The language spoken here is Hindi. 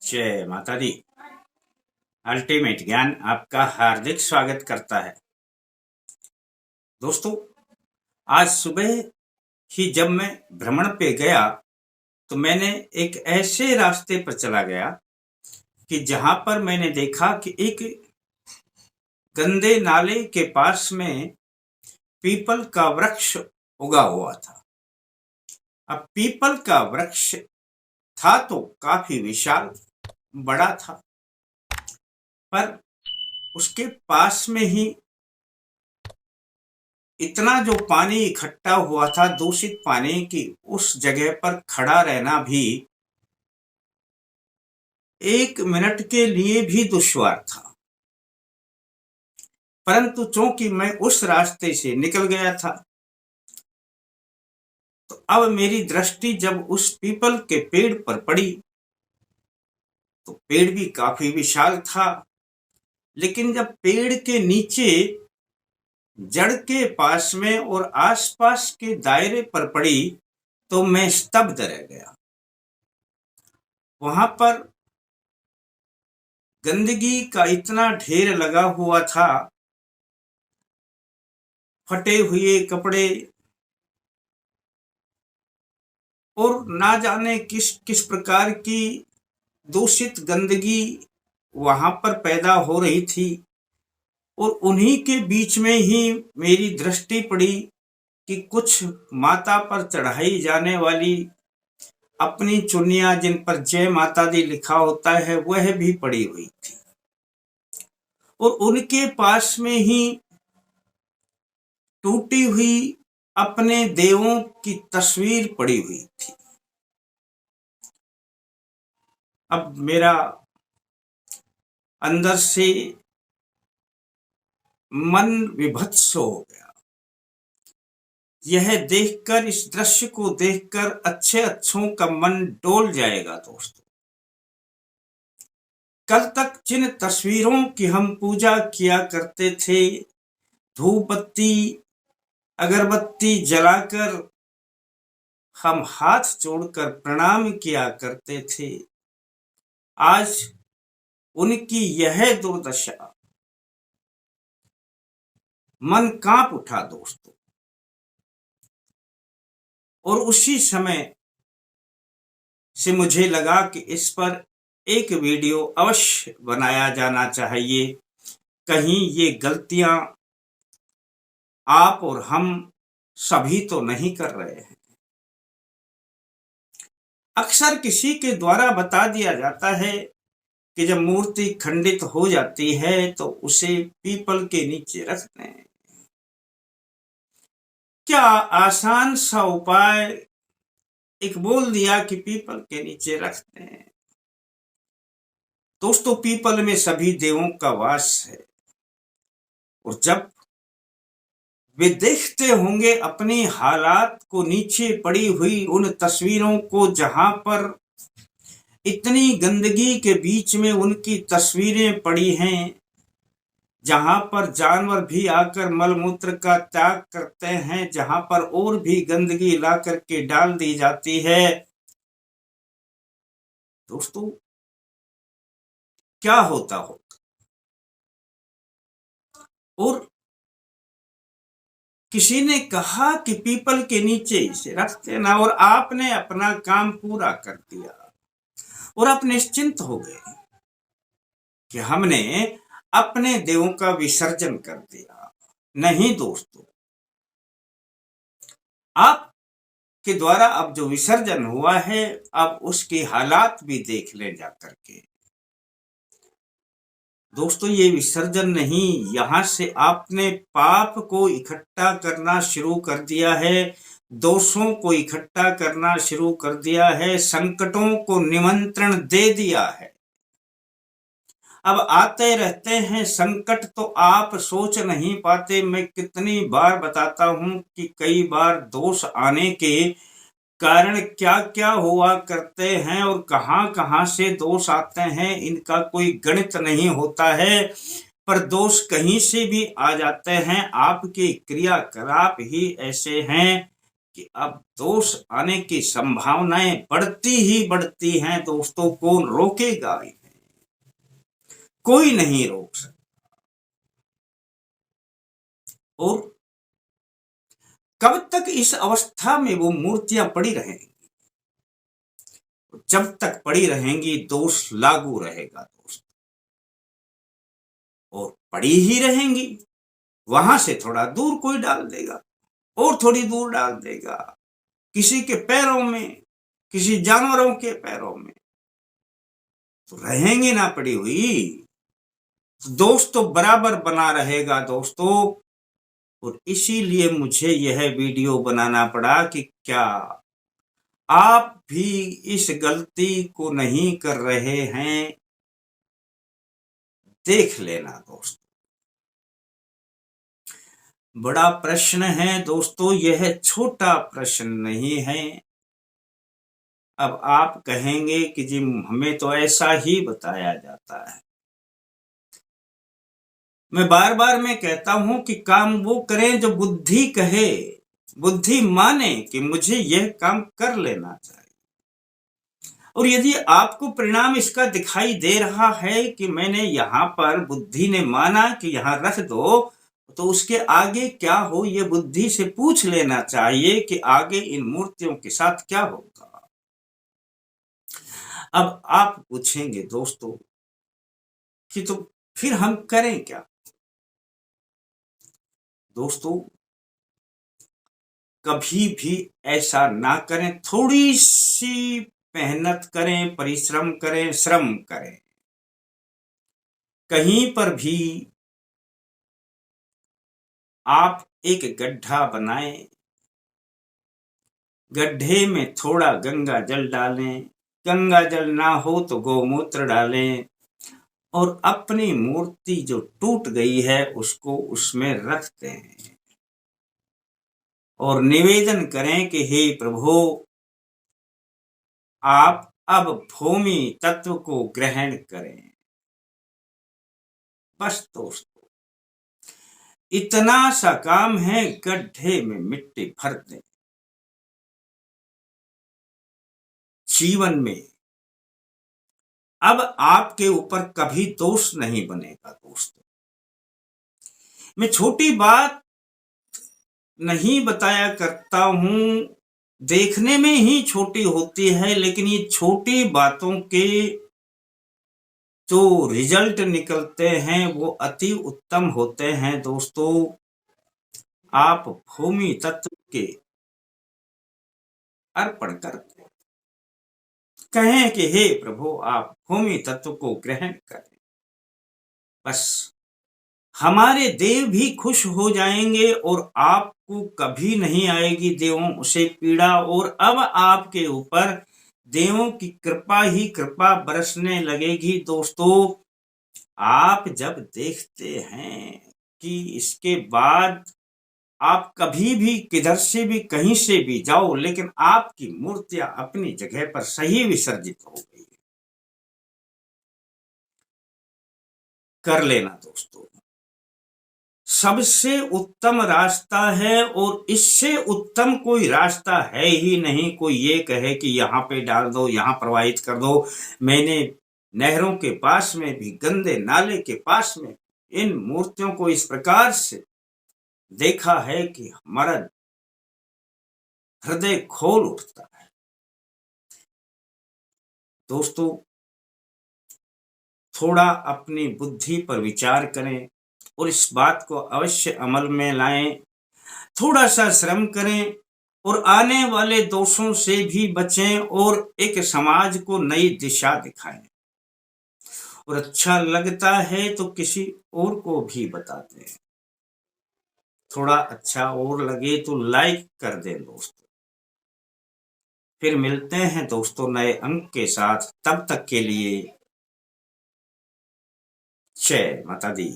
जय माता दी। अल्टीमेट ज्ञान आपका हार्दिक स्वागत करता है। दोस्तों, आज सुबह ही जब मैं भ्रमण पे गया तो मैंने एक ऐसे रास्ते पर चला गया कि जहां पर मैंने देखा कि एक गंदे नाले के पास में पीपल का वृक्ष उगा हुआ था। अब पीपल का वृक्ष था तो काफी विशाल बड़ा था, पर उसके पास में ही इतना जो पानी इकट्ठा हुआ था, दूषित पानी की, उस जगह पर खड़ा रहना भी 1 मिनट के लिए भी दुश्वार था। परंतु चूंकि मैं उस रास्ते से निकल गया था, तो अब मेरी दृष्टि जब उस पीपल के पेड़ पर पड़ी तो पेड़ भी काफी विशाल था, लेकिन जब पेड़ के नीचे जड़ के पास में और आसपास के दायरे पर पड़ी तो मैं स्तब्ध रह गया। वहां पर गंदगी का इतना ढेर लगा हुआ था, फटे हुए कपड़े और ना जाने किस किस प्रकार की दूषित गंदगी वहां पर पैदा हो रही थी। और उन्हीं के बीच में ही मेरी दृष्टि पड़ी कि कुछ माता पर चढ़ाई जाने वाली अपनी चुन्नियां, जिन पर जय माता दी लिखा होता है, वह भी पड़ी हुई थी। और उनके पास में ही टूटी हुई अपने देवों की तस्वीर पड़ी हुई थी। अब मेरा अंदर से मन विभत्स हो गया। यह देखकर, इस दृश्य को देखकर अच्छे अच्छों का मन डोल जाएगा। दोस्तों, कल तक जिन तस्वीरों की हम पूजा किया करते थे, धूप बत्ती अगरबत्ती जलाकर हम हाथ जोड़कर प्रणाम किया करते थे, आज उनकी यह दुर्दशा, मन कांप उठा दोस्तों। और उसी समय से मुझे लगा कि इस पर एक वीडियो अवश्य बनाया जाना चाहिए। कहीं ये गलतियां आप और हम सभी तो नहीं कर रहे हैं। अक्सर किसी के द्वारा बता दिया जाता है कि जब मूर्ति खंडित हो जाती है तो उसे पीपल के नीचे रख दें। क्या आसान सा उपाय एक बोल दिया कि पीपल के नीचे रख दें। दोस्तों, पीपल में सभी देवों का वास है, और जब वे देखते होंगे अपनी हालात को, नीचे पड़ी हुई उन तस्वीरों को, जहां पर इतनी गंदगी के बीच में उनकी तस्वीरें पड़ी हैं, जहां पर जानवर भी आकर मलमूत्र का त्याग करते हैं, जहां पर और भी गंदगी ला करके डाल दी जाती है। दोस्तों, क्या होता होगा। और किसी ने कहा कि पीपल के नीचे इसे रख देना, और आपने अपना काम पूरा कर दिया और आप निश्चिंत हो गए कि हमने अपने देवों का विसर्जन कर दिया। नहीं दोस्तों, आप के द्वारा अब जो विसर्जन हुआ है, अब उसकी हालात भी देख ले जाकर के। दोस्तों, ये विसर्जन नहीं, यहां से आपने पाप को इकट्ठा करना शुरू कर दिया है, दोषों को इकट्ठा करना शुरू कर दिया है, संकटों को निमंत्रण दे दिया है। अब आते रहते हैं संकट, तो आप सोच नहीं पाते। मैं कितनी बार बताता हूं कि कई बार दोष आने के कारण क्या क्या हुआ करते हैं और कहां कहां से दोष आते हैं, इनका कोई गणित नहीं होता है। पर दोष कहीं से भी आ जाते हैं। आपके क्रियाकलाप ही ऐसे हैं कि अब दोष आने की संभावनाएं बढ़ती ही बढ़ती हैं दोस्तों। कौन रोकेगा इन्हें? कोई नहीं रोक सकता। और कब तक इस अवस्था में वो मूर्तियां पड़ी रहेंगी? जब तक पड़ी रहेंगी दोष लागू रहेगा दोस्त। और पड़ी ही रहेंगी, वहां से थोड़ा दूर कोई डाल देगा और थोड़ी दूर डाल देगा, किसी के पैरों में, किसी जानवरों के पैरों में, तो रहेंगी ना पड़ी हुई। दोष तो बराबर बना रहेगा दोस्तों। और इसीलिए मुझे यह वीडियो बनाना पड़ा कि क्या आप भी इस गलती को नहीं कर रहे हैं? देख लेना दोस्तों। बड़ा प्रश्न है दोस्तों, यह छोटा प्रश्न नहीं है। अब आप कहेंगे कि जी हमें तो ऐसा ही बताया जाता है। मैं बार बार मैं कहता हूं कि काम वो करें जो बुद्धि कहे, बुद्धि माने कि मुझे यह काम कर लेना चाहिए। और यदि आपको परिणाम इसका दिखाई दे रहा है कि मैंने यहां पर बुद्धि ने माना कि यहां रख दो, तो उसके आगे क्या हो ये बुद्धि से पूछ लेना चाहिए कि आगे इन मूर्तियों के साथ क्या होगा। अब आप पूछेंगे दोस्तों कि तो फिर हम करें क्या? दोस्तों कभी भी ऐसा ना करें। थोड़ी सी मेहनत करें, परिश्रम करें, श्रम करें। कहीं पर भी आप एक गड्ढा बनाएं, गड्ढे में थोड़ा गंगा जल डालें, गंगा जल ना हो तो गौमूत्र डालें, और अपनी मूर्ति जो टूट गई है उसको उसमें रखते हैं और निवेदन करें कि हे प्रभु, आप अब भूमि तत्व को ग्रहण करें। बस दोस्तों इतना सा काम है, गड्ढे में मिट्टी भर दें। जीवन में अब आपके ऊपर कभी दोष नहीं बनेगा दोस्तों। मैं छोटी बात नहीं बताया करता हूं, देखने में ही छोटी होती है, लेकिन ये छोटी बातों के जो रिजल्ट निकलते हैं वो अति उत्तम होते हैं दोस्तों। आप भूमि तत्व के अर्पण करते कहें कि हे प्रभु, आप भूमि तत्व को ग्रहण करें। बस हमारे देव भी खुश हो जाएंगे और आपको कभी नहीं आएगी देवों से पीड़ा। और अब आपके ऊपर देवों की कृपा ही कृपा बरसने लगेगी दोस्तों। आप जब देखते हैं कि इसके बाद आप कभी भी किधर से भी कहीं से भी जाओ, लेकिन आपकी मूर्तियां अपनी जगह पर सही विसर्जित हो गई, कर लेना दोस्तों। सबसे उत्तम रास्ता है और इससे उत्तम कोई रास्ता है ही नहीं। कोई ये कहे कि यहाँ पे डाल दो, यहाँ प्रवाहित कर दो। मैंने नहरों के पास में भी, गंदे नाले के पास में इन मूर्तियों को इस प्रकार से देखा है कि हमारा हृदय खोल उठता है दोस्तों। थोड़ा अपनी बुद्धि पर विचार करें और इस बात को अवश्य अमल में लाएं। थोड़ा सा श्रम करें और आने वाले दोषों से भी बचें और एक समाज को नई दिशा दिखाएं। और अच्छा लगता है तो किसी और को भी बताते हैं। थोड़ा अच्छा और लगे तो लाइक कर दें दोस्तों। फिर मिलते हैं दोस्तों नए अंक के साथ। तब तक के लिए जय माता दी।